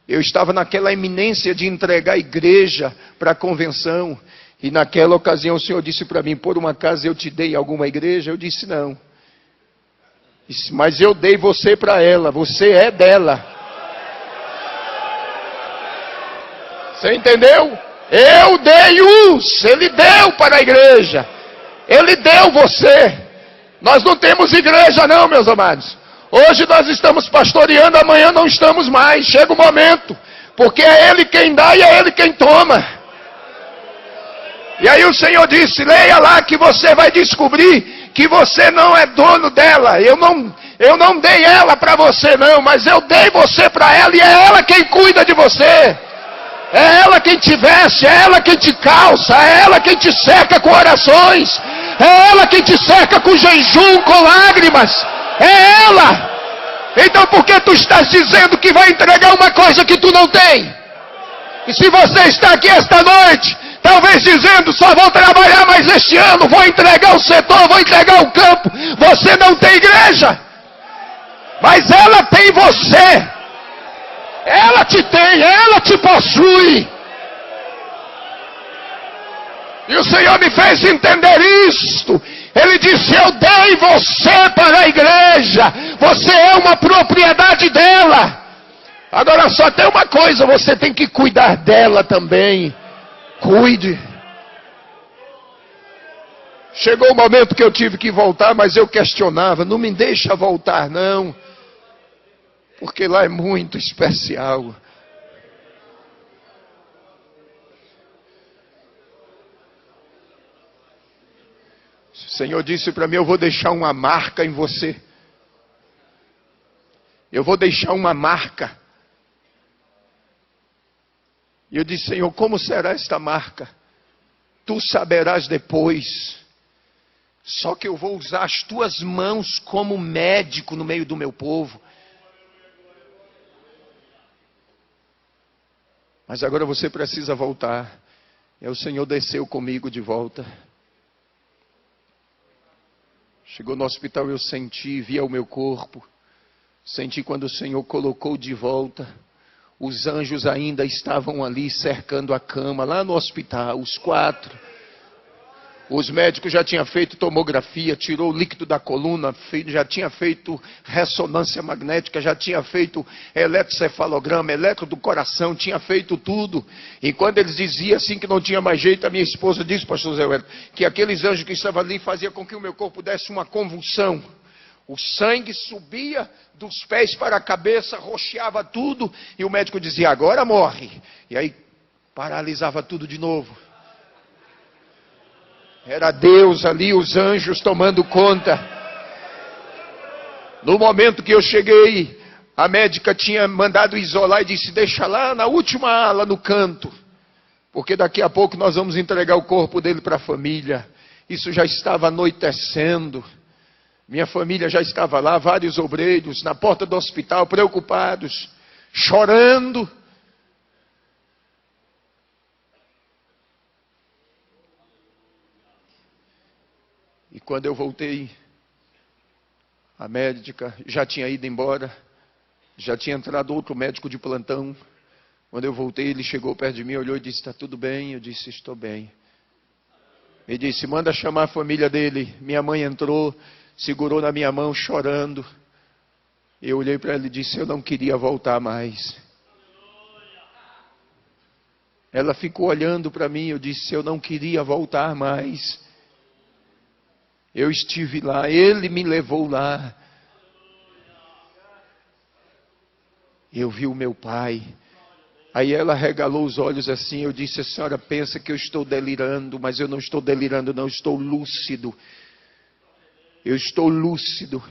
eu estava naquela iminência de entregar a igreja para a convenção, e naquela ocasião o Senhor disse para mim: por uma acaso eu te dei alguma igreja? Eu disse: não. Disse: mas eu dei você para ela, você é dela. Você entendeu? Eu dei uns, Ele deu para a igreja. Ele deu você. Nós não temos igreja não, meus amados. Hoje nós estamos pastoreando, amanhã não estamos mais. Chega o momento, porque é Ele quem dá e é Ele quem toma. E aí o Senhor disse, leia lá que você vai descobrir que você não é dono dela. Eu não dei ela para você não, mas eu dei você para ela e é ela quem cuida de você. É ela quem te veste, é ela quem te calça, é ela quem te cerca com orações, é ela quem te cerca com jejum, com lágrimas, é ela. Então por que tu estás dizendo que vai entregar uma coisa que tu não tem? E se você está aqui esta noite, talvez dizendo, só vou trabalhar mais este ano, vou entregar o setor, vou entregar o campo, você não tem igreja, mas ela tem você. Ela te tem, ela te possui. E o Senhor me fez entender isto. Ele disse, eu dei você para a igreja. Você é uma propriedade dela. Agora só tem uma coisa, você tem que cuidar dela também. Cuide. Chegou o momento que eu tive que voltar, mas eu questionava, não me deixa voltar não. Porque lá é muito especial. O Senhor disse para mim, eu vou deixar uma marca em você. Eu vou deixar uma marca. E eu disse, Senhor, como será esta marca? Tu saberás depois. Só que eu vou usar as tuas mãos como médico no meio do meu povo. Mas agora você precisa voltar. E o Senhor desceu comigo de volta. Chegou no hospital, eu senti, via o meu corpo. Senti quando o Senhor colocou de volta. Os anjos ainda estavam ali cercando a cama, lá no hospital, os 4. Os médicos já tinham feito tomografia, tirou o líquido da coluna, já tinha feito ressonância magnética, já tinha feito eletrocefalograma, eletro do coração, tinha feito tudo. E quando eles diziam assim que não tinha mais jeito, a minha esposa disse, pastor Zé Wellington, que aqueles anjos que estavam ali faziam com que o meu corpo desse uma convulsão. O sangue subia dos pés para a cabeça, roxeava tudo, e o médico dizia, agora morre. E aí paralisava tudo de novo. Era Deus ali, os anjos tomando conta. No momento que eu cheguei, a médica tinha mandado isolar e disse, deixa lá na última ala, no canto. Porque daqui a pouco nós vamos entregar o corpo dele para a família. Isso já estava anoitecendo. Minha família já estava lá, vários obreiros, na porta do hospital, preocupados, chorando. E quando eu voltei, a médica já tinha ido embora, já tinha entrado outro médico de plantão. Quando eu voltei, ele chegou perto de mim, olhou e disse, está tudo bem? Eu disse, estou bem. Ele disse, manda chamar a família dele. Minha mãe entrou, segurou na minha mão, chorando. Eu olhei para ela e disse, eu não queria voltar mais. Ela ficou olhando para mim, eu disse, eu não queria voltar mais. Eu estive lá, Ele me levou lá. Eu vi o meu pai. Aí ela regalou os olhos assim, eu disse, a senhora pensa que eu estou delirando, mas eu não estou delirando não, eu estou lúcido. Eu estou lúcido.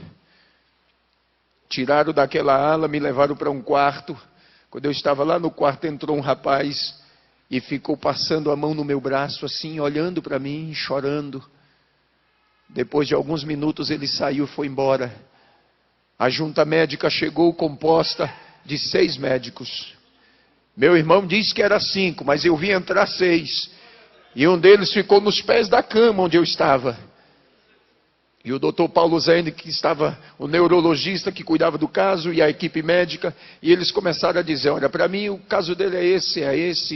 Tiraram daquela ala, me levaram para um quarto. Quando eu estava lá no quarto, entrou um rapaz e ficou passando a mão no meu braço assim, olhando para mim, chorando. Depois de alguns minutos ele saiu e foi embora. A junta médica chegou composta de 6 médicos. Meu irmão disse que era 5, mas eu vi entrar 6. E um deles ficou nos pés da cama onde eu estava. E o doutor Paulo Zene, que estava, o neurologista que cuidava do caso, e a equipe médica, e eles começaram a dizer, olha, para mim o caso dele é esse,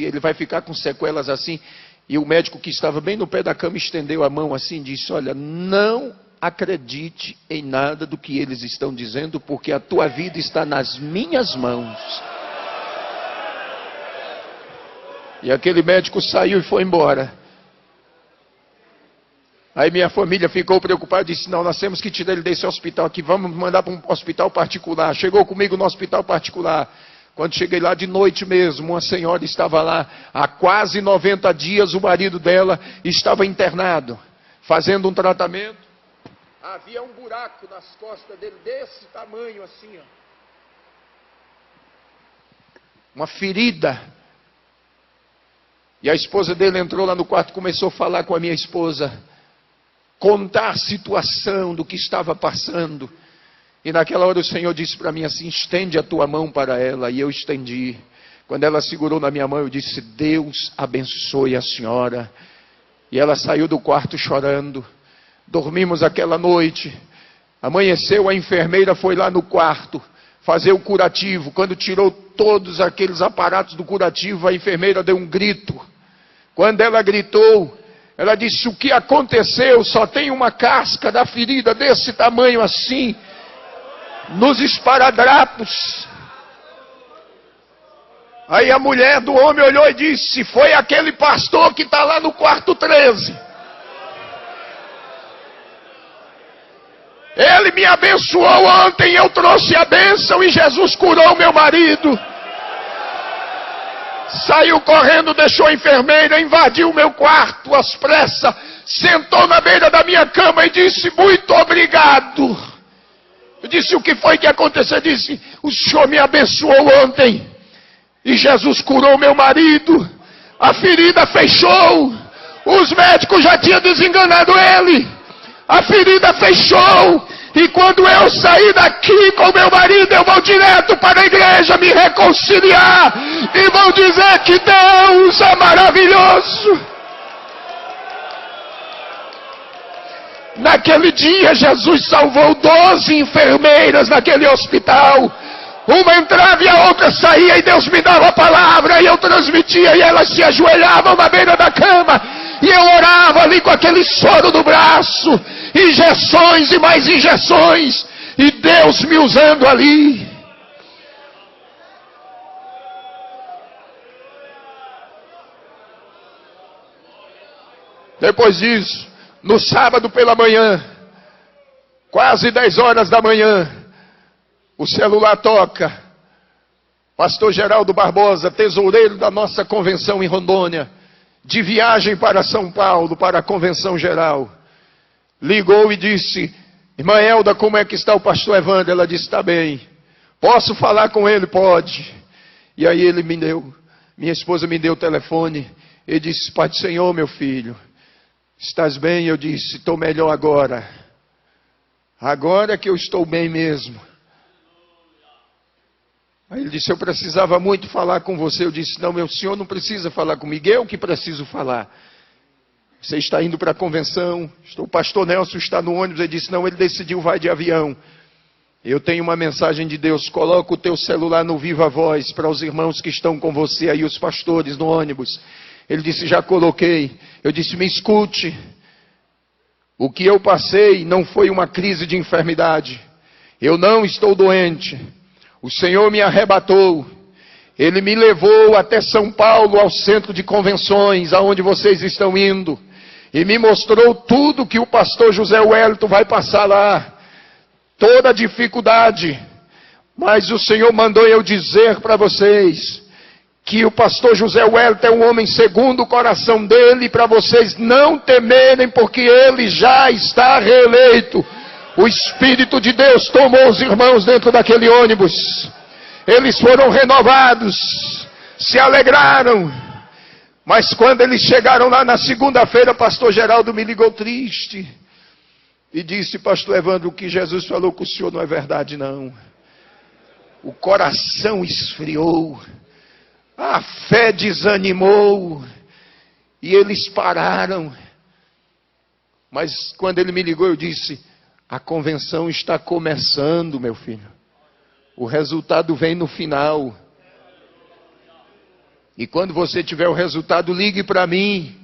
ele vai ficar com sequelas assim. E o médico que estava bem no pé da cama estendeu a mão assim e disse, olha, não acredite em nada do que eles estão dizendo, porque a tua vida está nas minhas mãos. E aquele médico saiu e foi embora. Aí minha família ficou preocupada e disse, não, nós temos que tirar ele desse hospital aqui, vamos mandar para um hospital particular. Chegou comigo no hospital particular. Quando cheguei lá de noite mesmo, uma senhora estava lá, há quase 90 dias o marido dela estava internado, fazendo um tratamento. Havia um buraco nas costas dele, desse tamanho assim, ó. Uma ferida. E a esposa dele entrou lá no quarto, começou a falar com a minha esposa, contar a situação do que estava passando. E naquela hora o Senhor disse para mim assim, estende a tua mão para ela. E eu estendi. Quando ela segurou na minha mão, eu disse, Deus abençoe a senhora. E ela saiu do quarto chorando. Dormimos aquela noite. Amanheceu, a enfermeira foi lá no quarto fazer o curativo. Quando tirou todos aqueles aparatos do curativo, a enfermeira deu um grito. Quando ela gritou, ela disse, o que aconteceu? Só tem uma casca da ferida desse tamanho assim, nos esparadrapos. Aí a mulher do homem olhou e disse, foi aquele pastor que está lá no quarto 13. Ele me abençoou ontem, eu trouxe a bênção e Jesus curou meu marido. Saiu correndo, deixou a enfermeira, invadiu o meu quarto às pressas, sentou na beira da minha cama e disse, muito obrigado. Eu disse, o que foi que aconteceu? Eu disse, o Senhor me abençoou ontem e Jesus curou meu marido. A ferida fechou. Os médicos já tinham desenganado ele. A ferida fechou. E quando eu sair daqui com meu marido, eu vou direto para a igreja me reconciliar. E vou dizer que Deus é maravilhoso. Naquele dia, Jesus salvou 12 enfermeiras naquele hospital. Uma entrava e a outra saía, e Deus me dava a palavra, e eu transmitia, e elas se ajoelhavam na beira da cama, e eu orava ali com aquele soro no braço, injeções e mais injeções, e Deus me usando ali. Depois disso, no sábado pela manhã, quase 10 horas da manhã, o celular toca. Pastor Geraldo Barbosa, tesoureiro da nossa convenção em Rondônia, de viagem para São Paulo, para a convenção geral, ligou e disse, irmã Elda, como é que está o pastor Evandro? Ela disse, está bem. Posso falar com ele? Pode. E aí ele me deu, minha esposa me deu o telefone, ele disse, Pai do Senhor, meu filho, estás bem? Eu disse, estou melhor agora. Agora que eu estou bem mesmo. Aí ele disse, eu precisava muito falar com você. Eu disse, não, meu senhor não precisa falar comigo, eu que preciso falar. Você está indo para a convenção, o pastor Nelson está no ônibus. Ele disse, não, ele decidiu, vai de avião. Eu tenho uma mensagem de Deus, coloca o teu celular no Viva Voz, para os irmãos que estão com você aí, os pastores no ônibus. Ele disse, já coloquei. Eu disse, me escute. O que eu passei não foi uma crise de enfermidade. Eu não estou doente. O Senhor me arrebatou. Ele me levou até São Paulo, ao centro de convenções, aonde vocês estão indo. E me mostrou tudo que o pastor José Wellington vai passar lá. Toda a dificuldade. Mas o Senhor mandou eu dizer para vocês que o pastor José Wellington é um homem segundo o coração dele, para vocês não temerem, porque ele já está reeleito. O Espírito de Deus tomou os irmãos dentro daquele ônibus. Eles foram renovados, se alegraram. Mas quando eles chegaram lá na segunda-feira, pastor Geraldo me ligou triste. E disse, pastor Evandro, o que Jesus falou com o senhor não é verdade não. O coração esfriou. A fé desanimou. E eles pararam. Mas quando ele me ligou, eu disse, a convenção está começando, meu filho. O resultado vem no final. E quando você tiver o resultado, ligue para mim.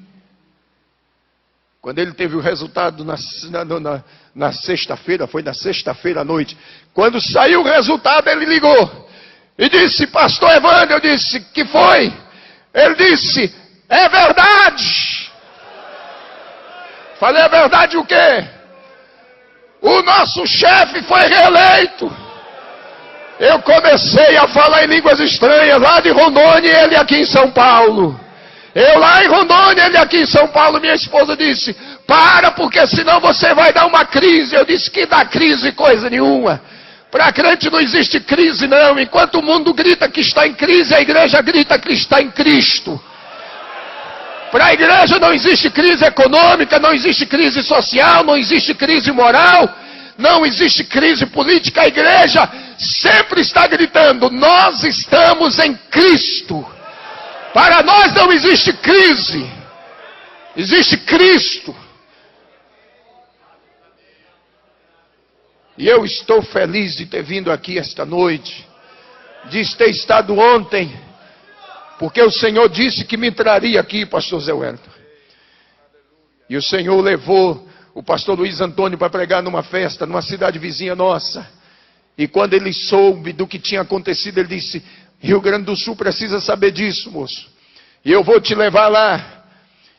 Quando ele teve o resultado na sexta-feira, foi na sexta-feira à noite. Quando saiu o resultado, ele ligou. E disse, pastor Evandro, eu disse, que foi? Ele disse: é verdade. Falei: é verdade o quê? O nosso chefe foi reeleito. Eu comecei a falar em línguas estranhas lá de Rondônia e ele aqui em São Paulo. Eu lá em Rondônia, ele aqui em São Paulo. Minha esposa disse: para, porque senão você vai dar uma crise. Eu disse: que dá crise coisa nenhuma. Para crente não existe crise não. Enquanto o mundo grita que está em crise, a igreja grita que está em Cristo. Para a igreja não existe crise econômica, não existe crise social, não existe crise moral, não existe crise política. A igreja sempre está gritando: nós estamos em Cristo. Para nós não existe crise, existe Cristo. E eu estou feliz de ter vindo aqui esta noite, de ter estado ontem, porque o Senhor disse que me traria aqui, pastor Zé Wellington. E o Senhor levou o pastor Luiz Antônio para pregar numa festa, numa cidade vizinha nossa. E quando ele soube do que tinha acontecido, ele disse: Rio Grande do Sul precisa saber disso, moço. E eu vou te levar lá.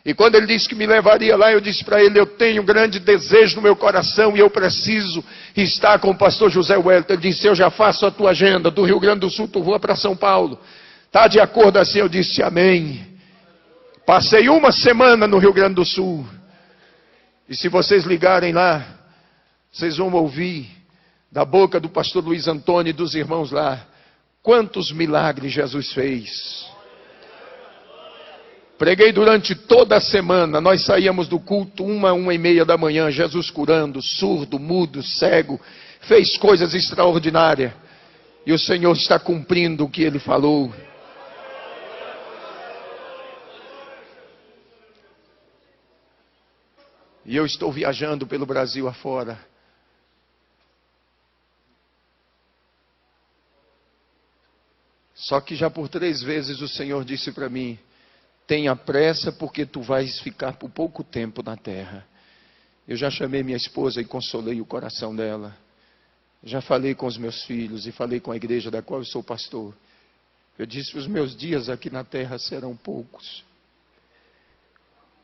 E quando ele disse que me levaria lá, eu disse para ele: eu tenho um grande desejo no meu coração e eu preciso estar com o pastor José Wellington. Ele disse: eu já faço a tua agenda. Do Rio Grande do Sul tu voa para São Paulo. Está de acordo assim? Eu disse: amém. Passei uma semana no Rio Grande do Sul. E se vocês ligarem lá, vocês vão ouvir da boca do pastor Luiz Antônio e dos irmãos lá quantos milagres Jesus fez. Preguei durante toda a semana. Nós saíamos do culto 1h30 da manhã, Jesus curando, surdo, mudo, cego, fez coisas extraordinárias. E o Senhor está cumprindo o que Ele falou. E eu estou viajando pelo Brasil afora. Só que já por 3 vezes o Senhor disse para mim: tenha pressa, porque tu vais ficar por pouco tempo na terra. Eu já chamei minha esposa e consolei o coração dela. Já falei com os meus filhos e falei com a igreja da qual eu sou pastor. Eu disse: os meus dias aqui na terra serão poucos.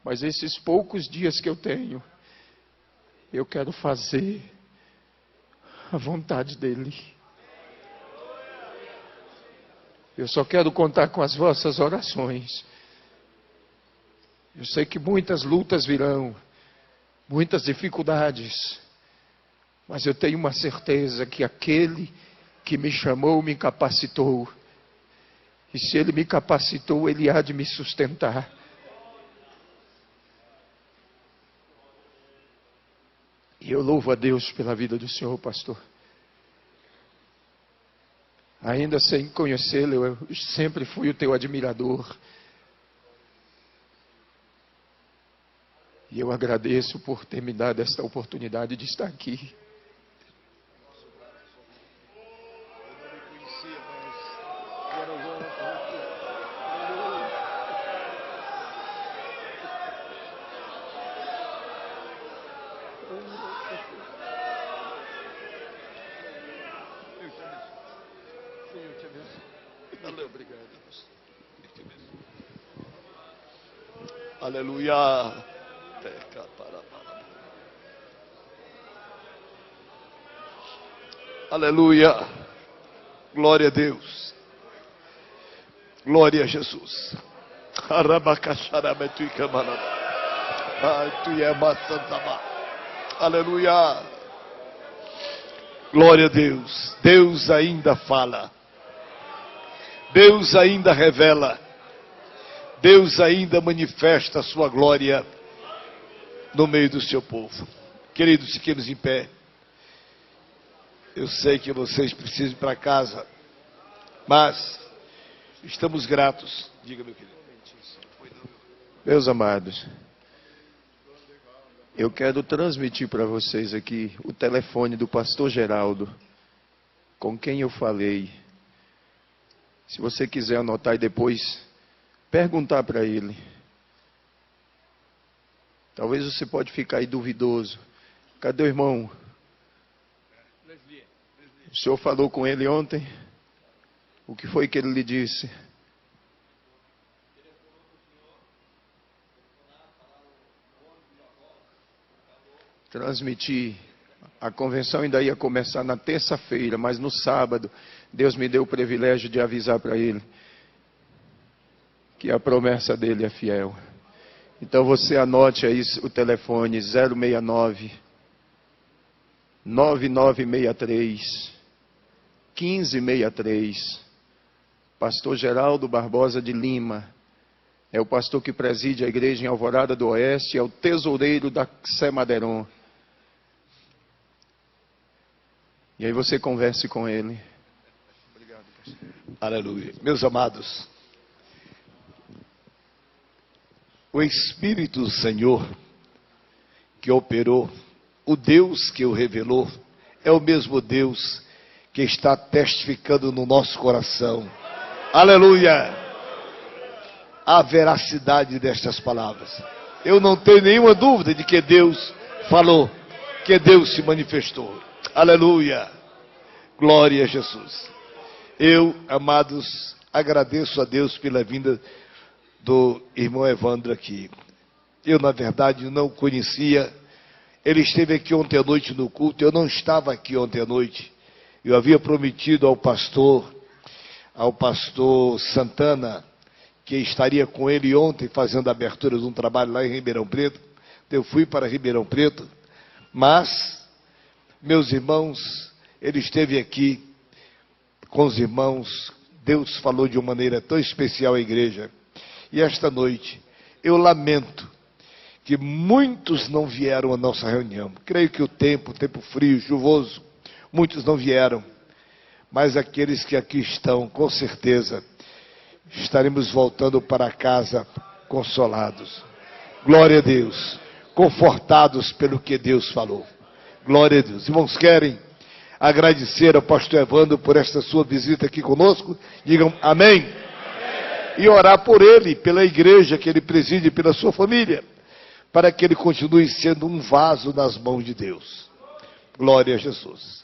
Mas esses poucos dias que eu tenho, eu quero fazer a vontade dEle. Eu só quero contar com as vossas orações. Eu sei que muitas lutas virão, muitas dificuldades, mas eu tenho uma certeza que aquele que me chamou me capacitou. E se Ele me capacitou, Ele há de me sustentar. E eu louvo a Deus pela vida do Senhor, pastor. Ainda sem conhecê-lo, eu sempre fui o teu admirador. E eu agradeço por ter me dado esta oportunidade de estar aqui. Aleluia. Aleluia. Glória a Deus. Glória a Jesus. Aleluia. Glória a Deus. Deus ainda fala. Deus ainda revela. Deus ainda manifesta a sua glória no meio do seu povo. Queridos, fiquemos em pé. Eu sei que vocês precisam ir para casa, mas estamos gratos. Diga, meu querido. Meus amados, eu quero transmitir para vocês aqui o telefone do pastor Geraldo, com quem eu falei. Se você quiser anotar e depois perguntar para ele. Talvez você pode ficar aí duvidoso. Cadê o irmão? O senhor falou com ele ontem? O que foi que ele lhe disse? transmitir. A convenção ainda ia começar na terça-feira, mas no sábado, Deus me deu o privilégio de avisar para ele que a promessa dele é fiel. Então você anote aí o telefone 069 9963 1563. Pastor Geraldo Barbosa de Lima. É o pastor que preside a igreja em Alvorada do Oeste, é o tesoureiro da Sé Madeiron. E aí você converse com ele. Obrigado, pastor. Aleluia. Meus amados, o Espírito do Senhor que operou, o Deus que o revelou, é o mesmo Deus que está testificando no nosso coração. Aleluia! A veracidade destas palavras. Eu não tenho nenhuma dúvida de que Deus falou, que Deus se manifestou. Aleluia! Glória a Jesus. Eu, amados, agradeço a Deus pela vinda do irmão Evandro aqui. Eu, na verdade, não o conhecia. Ele esteve aqui ontem à noite no culto. Eu não estava aqui ontem à noite. Eu havia prometido ao pastor Santana, que estaria com ele ontem fazendo a abertura de um trabalho lá em Ribeirão Preto. Eu fui para Ribeirão Preto, mas, meus irmãos, ele esteve aqui com os irmãos. Deus falou de uma maneira tão especial à igreja. E esta noite, eu lamento que muitos não vieram à nossa reunião. Creio que o tempo frio, chuvoso, muitos não vieram. Mas aqueles que aqui estão, com certeza, estaremos voltando para casa consolados. Glória a Deus. Confortados pelo que Deus falou. Glória a Deus. Irmãos, querem agradecer ao pastor Evandro por esta sua visita aqui conosco? Digam amém. E orar por ele, pela igreja que ele preside, pela sua família, para que ele continue sendo um vaso nas mãos de Deus. Glória a Jesus.